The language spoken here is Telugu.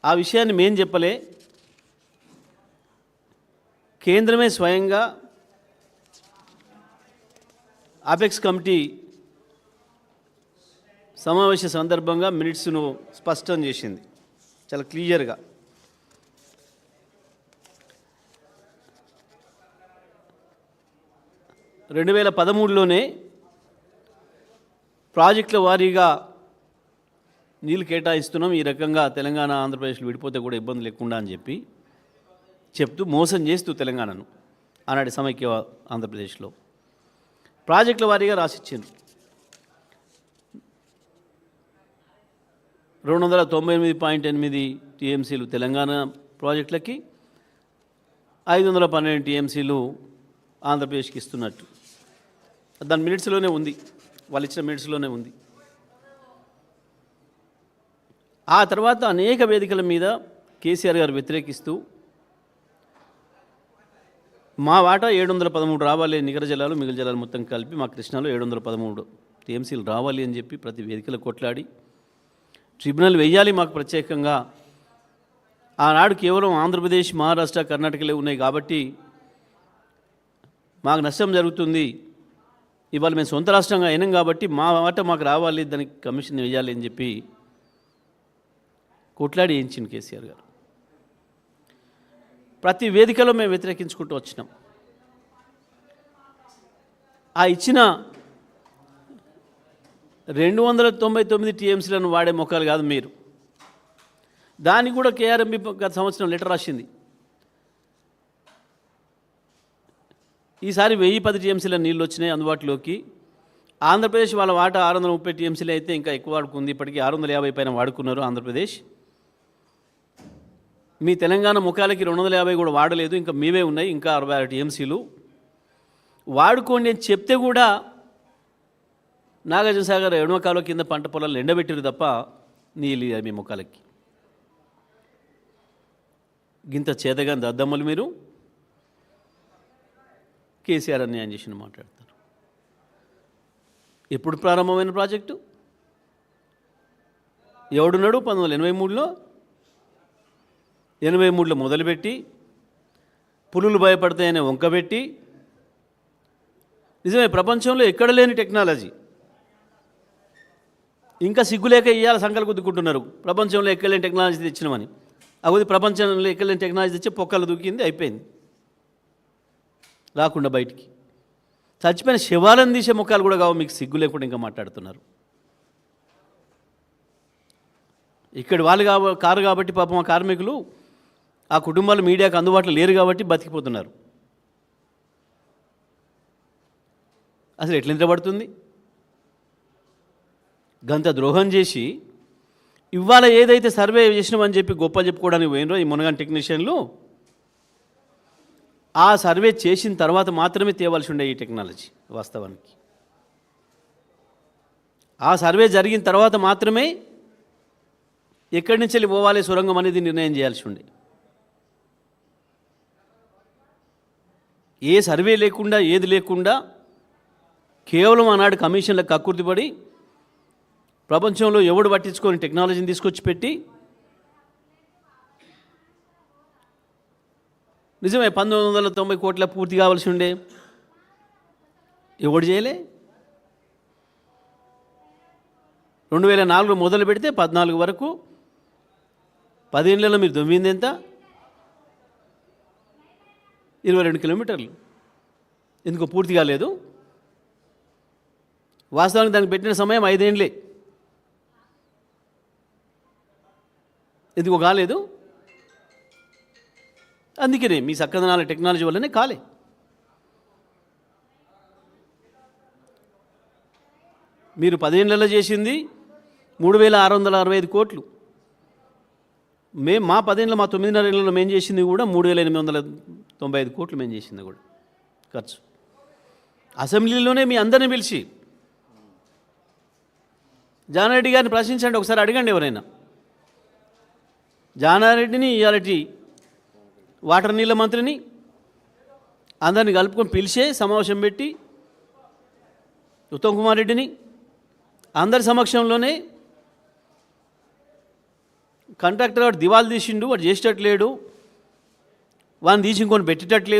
ఆ విషయాన్ని మేం చెప్పలే, కేంద్రమే స్వయంగా అపెక్స్ కమిటీ సమావేశ సందర్భంగా మినిట్స్ను స్పష్టం చేసింది చాలా క్లియర్గా. రెండు 2013లోనే ప్రాజెక్టుల వారీగా నీళ్ళు కేటాయిస్తున్నాం, ఈ రకంగా తెలంగాణ ఆంధ్రప్రదేశ్లో విడిపోతే కూడా ఇబ్బంది లేకుండా అని చెప్తూ మోసం చేస్తూ తెలంగాణను ఆనాటి సమైక్య ఆంధ్రప్రదేశ్లో ప్రాజెక్టుల వారీగా రాసిచ్చిండ్రు. 298.8 టీఎంసీలు తెలంగాణ ప్రాజెక్టులకి, 512 టీఎంసీలు ఆంధ్రప్రదేశ్కి ఇస్తున్నట్టు దాని మినిట్స్లోనే ఉంది, వాళ్ళు ఇచ్చిన మినిట్స్లోనే ఉంది. ఆ తర్వాత అనేక వేదికల మీద కేసీఆర్ గారు వ్యతిరేకిస్తూ మా వాటా 713 రావాలి, నికర జలాలు మిగిలిన జలాలు మొత్తం కలిపి మా కృష్ణాలో 713 టీఎంసీలు రావాలి అని చెప్పి ప్రతి వేదికలో కొట్లాడి ట్రిబ్యునల్ వేయాలి మాకు ప్రత్యేకంగా. ఆనాడు కేవలం ఆంధ్రప్రదేశ్, మహారాష్ట్ర, కర్ణాటకలే ఉన్నాయి కాబట్టి మాకు నష్టం జరుగుతుంది, ఇవాళ మేము సొంత రాష్ట్రంగా అయినాం కాబట్టి మా వాటా మాకు రావాలి, దానికి కమిషన్ వేయాలి అని చెప్పి కొట్లాడి వేయించింది కేసీఆర్ గారు. ప్రతి వేదికలో మేము వ్యతిరేకించుకుంటూ వచ్చినాం. ఆ ఇచ్చిన 299 టీఎంసీలను వాడే మొక్కలు కాదు మీరు, దానికి కూడా కేఆర్ఎంబి గత సంవత్సరం లెటర్ రాసింది. ఈసారి 1010 టీఎంసీల నీళ్ళు వచ్చినాయి అందుబాటులోకి. ఆంధ్రప్రదేశ్ వాళ్ళ వాటా 630 టీఎంసీలు అయితే ఇంకా ఎక్కువ వాడుకుంది, ఇప్పటికీ 650 పైన వాడుకున్నారు ఆంధ్రప్రదేశ్. మీ తెలంగాణ ముఖాలకి 250 కూడా వాడలేదు, ఇంకా మీవే ఉన్నాయి ఇంకా 66 టీఎంసీలు వాడుకోండి అని చెప్తే కూడా నాగార్జున సాగర్ ఎడమ కాలువ కింద పంట పొలాలు ఎండబెట్టారు తప్ప నీళ్ళు మీ ముఖాలకి. గింత చేతగా దద్దమ్మలు మీరు కేసీఆర్ అన్యాయం చేసిన మాట్లాడతారు. ఎప్పుడు ప్రారంభమైన ప్రాజెక్టు ఎవడున్నాడు? 1983లో 83లో మొదలుపెట్టి పులులు భయపడతాయని వంకబెట్టి, నిజమే ప్రపంచంలో ఎక్కడ లేని టెక్నాలజీ ఇంకా సిగ్గులేక ఇయ్యాల సంకలు గుద్దుకుంటున్నారు. ప్రపంచంలో ఎక్కలేని టెక్నాలజీ తెచ్చినామని. అవి ప్రపంచంలో ఎక్కలేని టెక్నాలజీ తెచ్చి పొక్కలు దూకింది, అయిపోయింది, రాకుండా బయటికి. చచ్చిపోయిన శవాలను తీసే ముఖాలు కూడా కావు, మీకు సిగ్గు లేకుండా ఇంకా మాట్లాడుతున్నారు. ఇక్కడి వాళ్ళు కారు కాబట్టి పాపం ఆ కార్మికులు, ఆ కుటుంబాలు మీడియాకు అందుబాటులో లేరు కాబట్టి బతికిపోతున్నారు. అసలు ఎట్లా నిద్రపడుతుంది? గంత ద్రోహం చేసి ఇవాళ ఏదైతే సర్వే చేసినామని చెప్పి గొప్ప చెప్పుకోవడానికి పోయినరో ఈ మునగాన్ టెక్నీషియన్లు, ఆ సర్వే చేసిన తర్వాత మాత్రమే తేవాల్సి ఉండే ఈ టెక్నాలజీ. వాస్తవానికి ఆ సర్వే జరిగిన తర్వాత మాత్రమే ఎక్కడి నుంచి వెళ్ళి పోవాలి సొరంగం అనేది నిర్ణయం చేయాల్సి ఉండే. ఏ సర్వే లేకుండా ఏది లేకుండా కేవలం ఆనాడు కమిషన్లకు కక్కుర్తిపడి ప్రపంచంలో ఎవడు పట్టించుకొని టెక్నాలజీని తీసుకొచ్చి పెట్టి, నిజమే 1990 కోట్ల పూర్తి కావాల్సి ఉండే, ఎవడు చేయలే. 2004 మొదలు పెడితే 14 వరకు 10 ఏళ్లలో మీరు దొమ్మింది ఎంత? 22 కిలోమీటర్లు. ఎందుకో పూర్తి కాలేదు. వాస్తవానికి దానికి పెట్టిన సమయం 5 ఏళ్ళే, ఎందుకో కాలేదు. అందుకనే మీ చక్కదనాల టెక్నాలజీ వల్లనే కాలే. మీరు 10 ఏళ్లలో చేసింది 3665 కోట్లు. మా 10 ఏళ్ళలో, మా 9.5 ఏళ్ళలో మేము చేసింది కూడా 3895 కోట్లు మేము చేసింది కూడా ఖర్చు. అసెంబ్లీలోనే మీ అందరిని పిలిచి జానారెడ్డి గారిని ప్రశ్నించండి, ఒకసారి అడగండి ఎవరైనా. జానారెడ్డిని, ఇయాలటి వాటర్ నీళ్ళ మంత్రిని అందరిని కలుపుకొని పిలిచే సమావేశం పెట్టి ఉత్తమ్ కుమార్ రెడ్డిని అందరి సమక్షంలోనే కాంట్రాక్టర్ వాడు దివాలు తీసిండు, వాడు చేసేటట్లేడు, వాడిని తీసి ఇంకొని పెట్టేటట్లేదు.